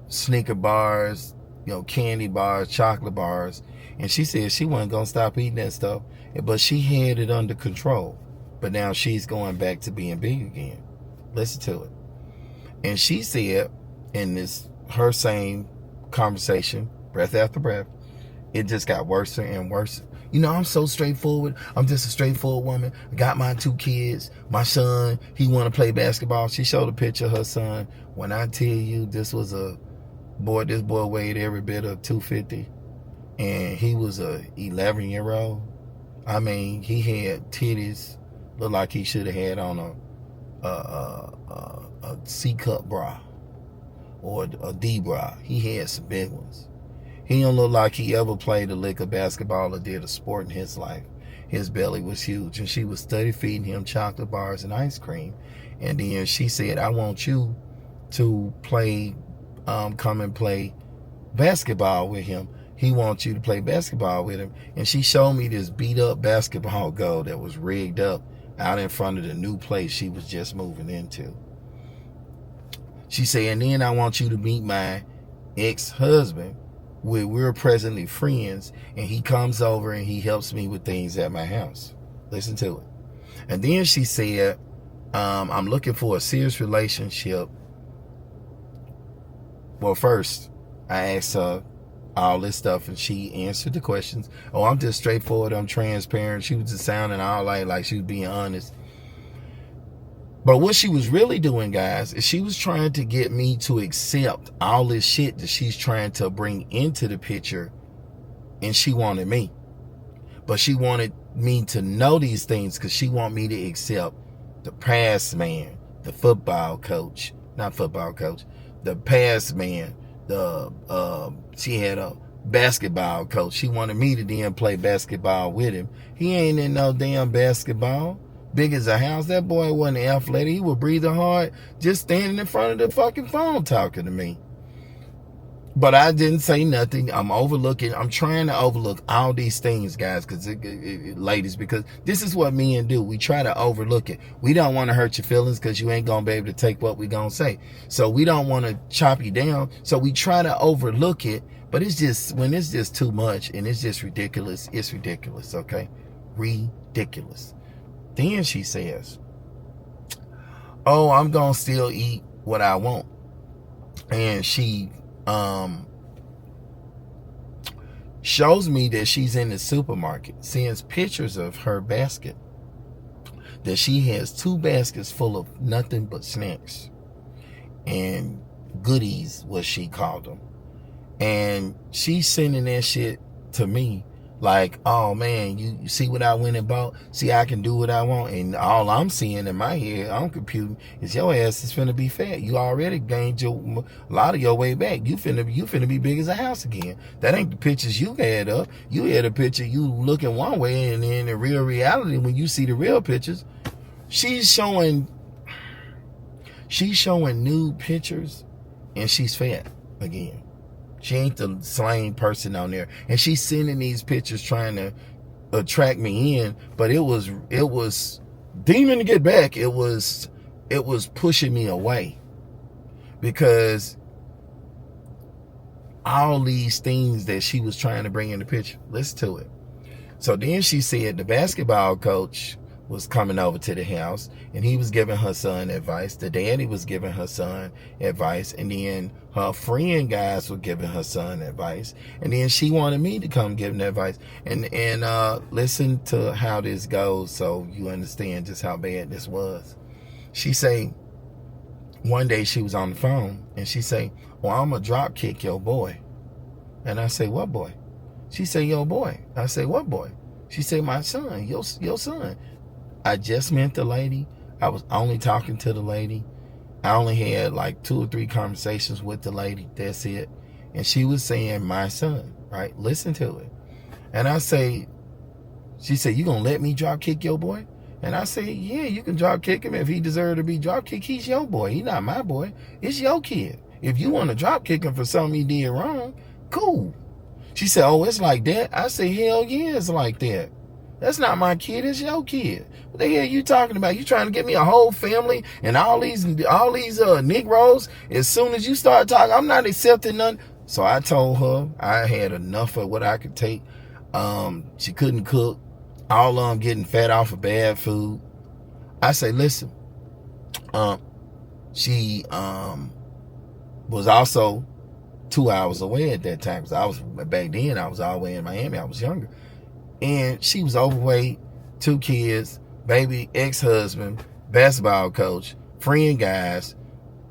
Snicker bars, you know, candy bars, chocolate bars. And she said she wasn't going to stop eating that stuff. But she had it under control. But now she's going back to being big again. Listen to it. And she said in this, her same conversation, breath after breath, it just got worse and worse. You know, I'm so straightforward. I'm just a straightforward woman. I got my 2 kids. My son, he want to play basketball. She showed a picture of her son. When I tell you this was a boy, this boy weighed every bit of 250. And he was a 11-year-old. I mean, he had titties. Looked like he should have had on a C-cup bra or a D bra. He had some big ones. He don't look like he ever played a lick of basketball or did a sport in his life. His belly was huge, and she was steady feeding him chocolate bars and ice cream. And then she said, I want you to play, come and play basketball with him. He wants you to play basketball with him. And she showed me this beat up basketball goal that was rigged up out in front of the new place she was just moving into. She said, and then I want you to meet my ex-husband, where we're presently friends, and he comes over and he helps me with things at my house. Listen to it. And then she said, I'm looking for a serious relationship. Well, first, I asked her all this stuff, and she answered the questions. Oh, I'm just straightforward. I'm transparent. She was just sounding all like she was being honest. But what she was really doing, guys, is she was trying to get me to accept all this shit that she's trying to bring into the picture, and she wanted me. But she wanted me to know these things because she wanted me to accept the past man, the football coach, not football coach, past man, she had a basketball coach. She wanted me to then play basketball with him. He ain't in no damn basketball. Big as a house. That boy wasn't athletic. He was breathing hard, just standing in front of the fucking phone talking to me. But I didn't say nothing. I'm trying to overlook all these things, guys, ladies, because this is what men do. We try to overlook it. We don't want to hurt your feelings because you ain't going to be able to take what we going to say. So we don't want to chop you down. So we try to overlook it. But it's just, when it's just too much and it's just ridiculous, it's ridiculous, okay? Ridiculous. Then she says, oh, I'm going to still eat what I want. And she shows me that she's in the supermarket, sends pictures of her basket, that she has 2 baskets full of nothing but snacks and goodies, what she called them. And she's sending that shit to me like, oh man, you see what I went and bought? See, I can do what I want. And all I'm seeing in my head, I'm computing, is your ass is finna be fat. You already gained a lot of your way back. You finna be big as a house again. That ain't the pictures you had up. You had a picture you looking one way, and then in real reality, when you see the real pictures, she's showing nude pictures, and she's fat again. She ain't the same person on there. And she's sending these pictures trying to attract me in. But it was demon to get back. It was pushing me away. Because all these things that she was trying to bring in the picture. Listen to it. So then she said the basketball coach was coming over to the house, and he was giving her son advice. The daddy was giving her son advice, and then her friend guys were giving her son advice, and then she wanted me to come give them advice. And listen to how this goes so you understand just how bad this was. She say, one day she was on the phone, and she say, well, I'm gonna drop kick your boy. And I say, what boy? She say, your boy. I say, what boy? She say, my son, your son. I just met the lady. I was only talking to the lady. I only had like 2 or 3 conversations with the lady. That's it. And she was saying, my son, right? Listen to it. And I say, she said, you gonna let me drop kick your boy? And I say, yeah, you can drop kick him. If he deserves to be drop kicked, he's your boy. He's not my boy. It's your kid. If you want to drop kick him for something he did wrong, cool. She said, oh, it's like that? I say, hell yeah, it's like that. That's not my kid, it's your kid. What the hell are you talking about? You trying to get me a whole family and all these Negroes? As soon as you start talking, I'm not accepting none. So I told her I had enough of what I could take. She couldn't cook. All of them getting fat off of bad food. I say, listen, she was also 2 hours away at that time. Because back then I was all the way in Miami. I was younger. And she was overweight, 2 kids, baby, ex-husband, basketball coach, friend guys,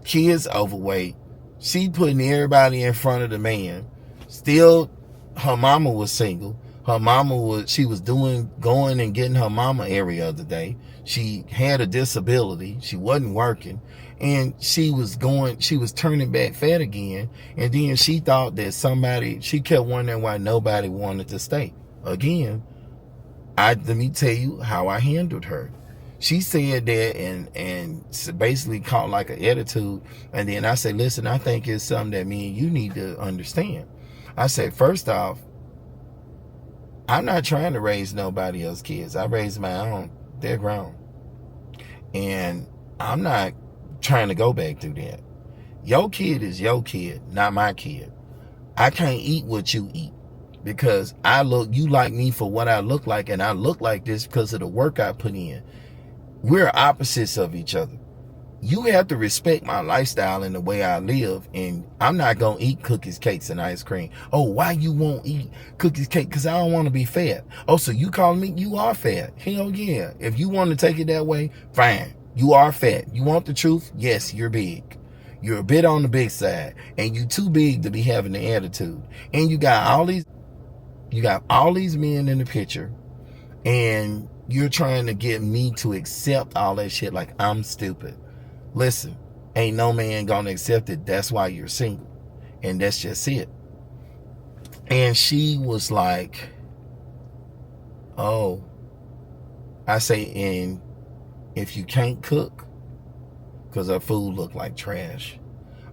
kids overweight. She putting everybody in front of the man. Still, her mama was single. She was going and getting her mama every other day. She had a disability. She wasn't working. And she was turning back fat again. And then she thought that she kept wondering why nobody wanted to stay. Again, let me tell you how I handled her. She said that and basically caught like an attitude. And then I said, listen, I think it's something that me and you need to understand. I said, first off, I'm not trying to raise nobody else's kids. I raised my own. They're grown. And I'm not trying to go back through that. Your kid is your kid, not my kid. I can't eat what you eat. Because you like me for what I look like, and I look like this because of the work I put in. We're opposites of each other. You have to respect my lifestyle and the way I live, and I'm not going to eat cookies, cakes, and ice cream. Oh, why you won't eat cookies, cake? Because I don't want to be fat. Oh, so you calling me? You are fat. Hell yeah. If you want to take it that way, fine. You are fat. You want the truth? Yes, you're big. You're a bit on the big side, and you too big to be having the attitude. And you got all these men in the picture, and you're trying to get me to accept all that shit like I'm stupid. Listen, Ain't no man gonna accept it. That's why you're single. And that's just it. And she was like, oh, I say, and if you can't cook, because her food looked like trash.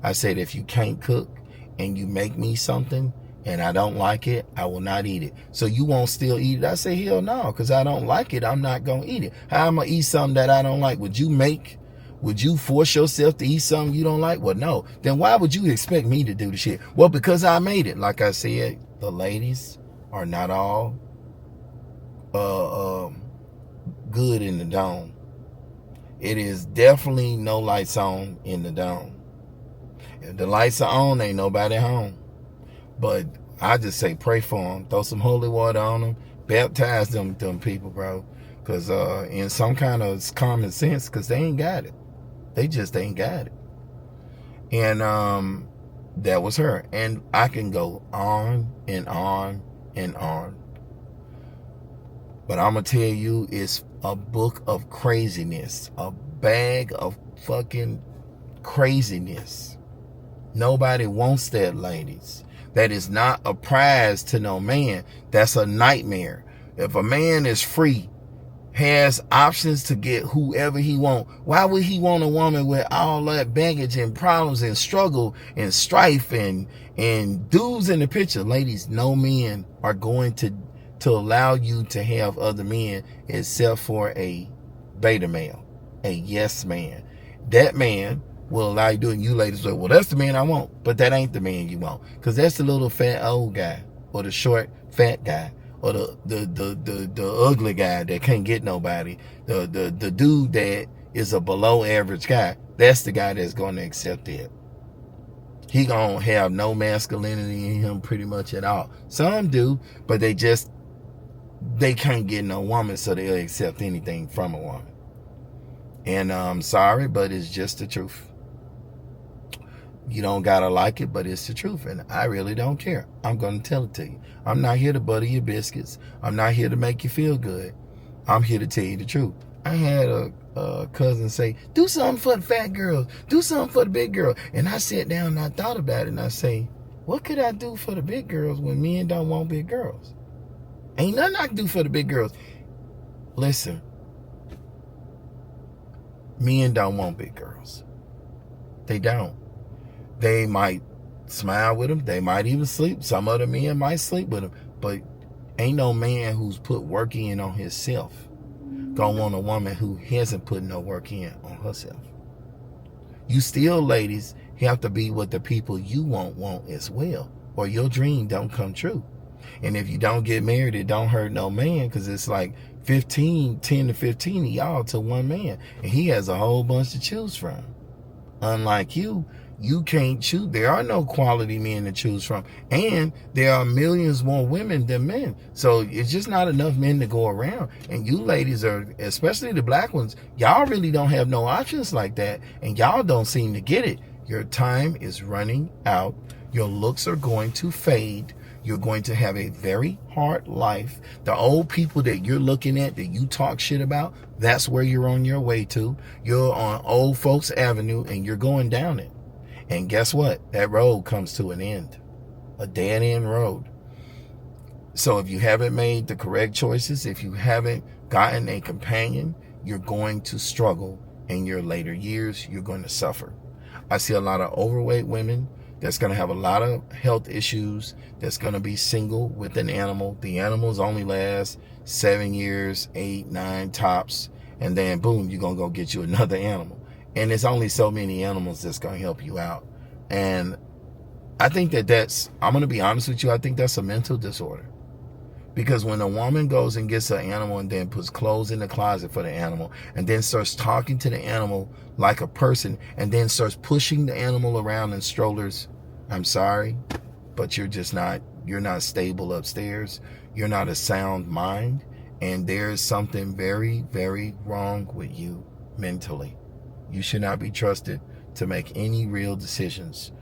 I said, if you can't cook and you make me something and I don't like it, I will not eat it. So you won't still eat it? I say, hell no, because I don't like it. I'm not going to eat it. How am I going to eat something that I don't like? Would you force yourself to eat something you don't like? Well, no. Then why would you expect me to do the shit? Well, because I made it. Like I said, the ladies are not all good in the dome. It is definitely no lights on in the dome. If the lights are on, ain't nobody home. But I just say pray for them. Throw some holy water on them. Baptize them people, bro. Because in some kind of common sense, because they ain't got it. They just ain't got it. And that was her. And I can go on and on and on. But I'm going to tell you, it's a book of craziness. A bag of fucking craziness. Nobody wants that, ladies. That is not a prize to no man. That's a nightmare. If a man is free, has options to get whoever he want, why would he want a woman with all that baggage and problems and struggle and strife and dudes in the picture? Ladies, no men are going to allow you to have other men except for a beta male, a yes man. That man will allow you to do it. And you ladies say, well, that's the man I want. But that ain't the man you want. Because that's the little fat old guy, or the short fat guy, or the ugly guy that can't get nobody. The dude that is a below average guy. That's the guy that's going to accept it. He gonna have no masculinity in him pretty much at all. Some do, but they can't get no woman, so they'll accept anything from a woman. And I'm sorry, but it's just the truth. You don't gotta like it, but it's the truth. And I really don't care. I'm gonna tell it to you. I'm not here to butter your biscuits. I'm not here to make you feel good. I'm here to tell you the truth. I had a cousin say, do something for the fat girls. Do something for the big girl. And I sat down and I thought about it, and I say, what could I do for the big girls when men don't want big girls? Ain't nothing I can do for the big girls. Listen, men don't want big girls. They don't. They might smile with them. They might even sleep. Some other men might sleep with them. But ain't no man who's put work in on himself gonna want a woman who hasn't put no work in on herself. You still, ladies, have to be what the people you want as well, or your dream don't come true. And if you don't get married, it don't hurt no man, because it's like 10 to 15 of y'all to one man. And he has a whole bunch to choose from. Unlike you can't choose. There are no quality men to choose from. And there are millions more women than men. So it's just not enough men to go around. And you ladies are, especially the black ones, y'all really don't have no options like that. And y'all don't seem to get it. Your time is running out. Your looks are going to fade. You're going to have a very hard life. The old people that you're looking at, that you talk shit about, that's where you're on your way to. You're on Old Folks Avenue and you're going down it. And guess what? That road comes to an end. A dead end road. So if you haven't made the correct choices, if you haven't gotten a companion, you're going to struggle in your later years. You're going to suffer. I see a lot of overweight women that's going to have a lot of health issues, that's going to be single with an animal. The animals only last 7 years, 8, 9 tops. And then boom, you're going to go get you another animal. And there's only so many animals that's going to help you out. And I think I'm going to be honest with you, I think that's a mental disorder. Because when a woman goes and gets an animal and then puts clothes in the closet for the animal and then starts talking to the animal like a person and then starts pushing the animal around in strollers, I'm sorry, but you're not stable upstairs. You're not a sound mind. And there's something very, very wrong with you mentally. You should not be trusted to make any real decisions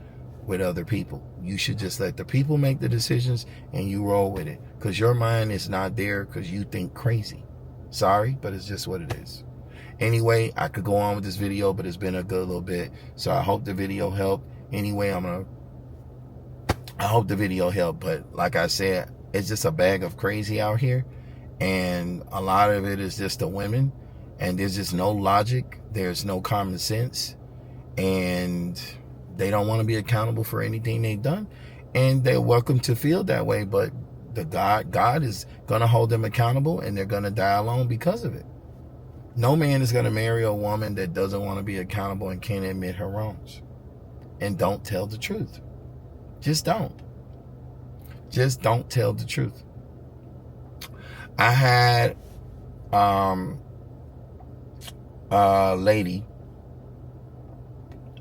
with other people. You should just let the people make the decisions and you roll with it, because your mind is not there because you think crazy. Sorry, but it's just what it is. Anyway, I could go on with this video, but it's been a good little bit. So I hope the video helped. Anyway, I hope the video helped. But like I said, it's just a bag of crazy out here. And a lot of it is just the women. And there's just no logic. There's no common sense. And they don't want to be accountable for anything they've done. And they're welcome to feel that way. But God is going to hold them accountable. And they're going to die alone because of it. No man is going to marry a woman that doesn't want to be accountable and can't admit her wrongs. And don't tell the truth. Just don't. Just don't tell the truth. I had a lady,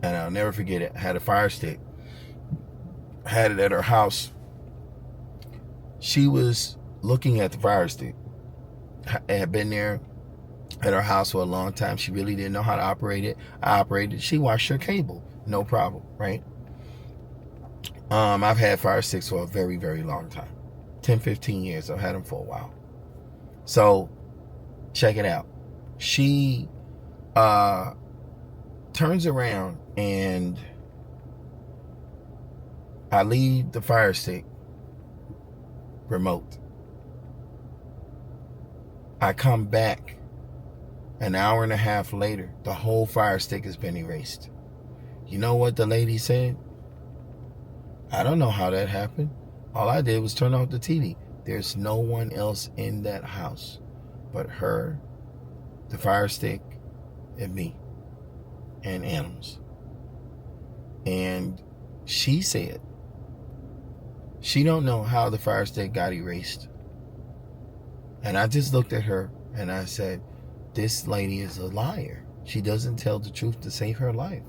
and I'll never forget it, had a fire stick. Had it at her house. She was looking at the fire stick. It had been there at her house for a long time. She really didn't know how to operate it. I operated it. She washed her cable. No problem, right? I've had fire sticks for a very, very long time. 10, 15 years. I've had them for a while. So, check it out. She turns around and I leave the fire stick remote. I come back an hour and a half later. The whole fire stick has been erased. You know what the lady said? I don't know how that happened. All I did was turn off the TV. There's no one else in that house but her, the fire stick, and me, and animals. And she said she don't know how the fire stick got erased. And I just looked at her and I said, this lady is a liar. She doesn't tell the truth to save her life.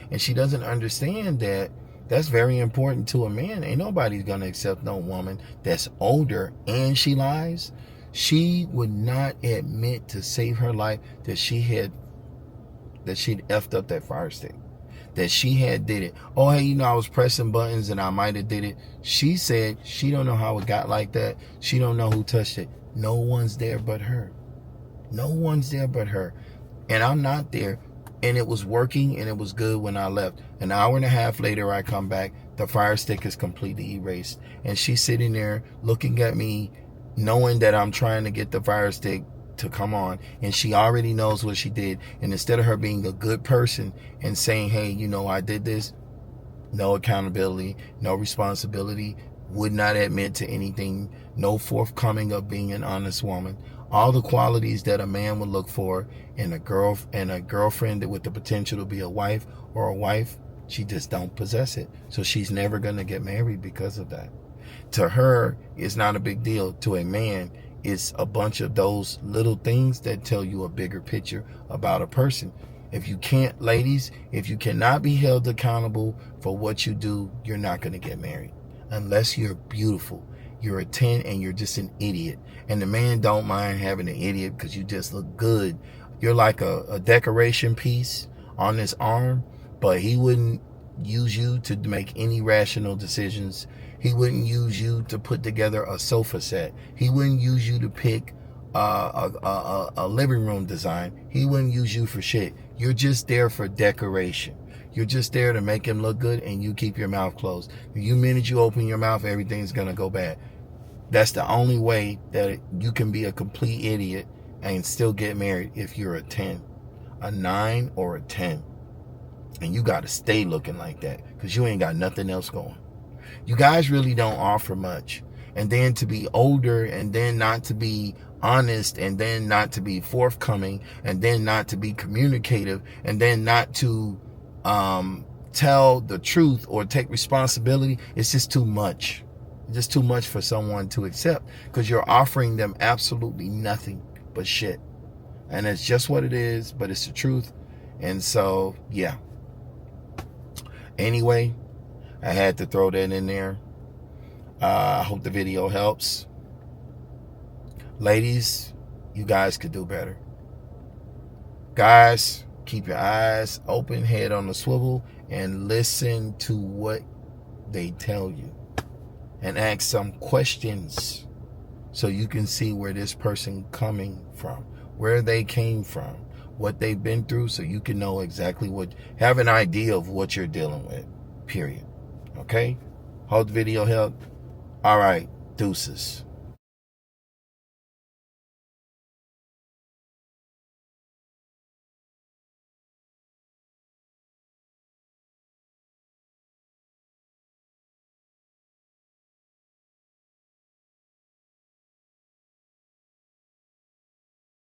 And she doesn't understand that that's very important to a man. Ain't nobody's going to accept no woman that's older and she lies. She would not admit to save her life that she'd effed up that fire stick. That she had did it. Oh, hey, you know, I was pressing buttons and I might have did it. She said she don't know how it got like that. She don't know who touched it. No one's there but her. No one's there but her. And I'm not there. And it was working and it was good when I left. An hour and a half later, I come back. The fire stick is completely erased. And she's sitting there looking at me, knowing that I'm trying to get the fire stick to come on. And she already knows what she did. And instead of her being a good person and saying, hey, you know, I did this, no accountability, no responsibility, would not admit to anything, no forthcoming of being an honest woman. All the qualities that a man would look for in a girlfriend with the potential to be a wife or a wife, she just don't possess it. So she's never going to get married because of that. To her, it's not a big deal. To a man, it's a bunch of those little things that tell you a bigger picture about a person. If you can't, ladies, if you cannot be held accountable for what you do, you're not going to get married. Unless you're beautiful. You're a 10 and you're just an idiot. And the man don't mind having an idiot because you just look good. You're like a decoration piece on his arm, but he wouldn't use you to make any rational decisions. He wouldn't use you to put together a sofa set. He wouldn't use you to pick a living room design. He wouldn't use you for shit. You're just there for decoration. You're just there to make him look good and you keep your mouth closed. The minute you open your mouth, everything's going to go bad. That's the only way that you can be a complete idiot and still get married if you're a 10, a 9, or a 10. And you got to stay looking like that because you ain't got nothing else going. You guys really don't offer much. And then to be older and then not to be honest and then not to be forthcoming and then not to be communicative and then not to tell the truth or take responsibility, it's just too much. Just too much for someone to accept because you're offering them absolutely nothing but shit. And it's just what it is, but it's the truth. And so, yeah. Anyway, I had to throw that in there. I hope the video helps. Ladies, you guys could do better. Guys, keep your eyes open, head on the swivel, and listen to what they tell you. And ask some questions so you can see where this person coming from, where they came from, what they've been through so you can know exactly have an idea of what you're dealing with, period. Okay? Hope the video helped. All right, deuces.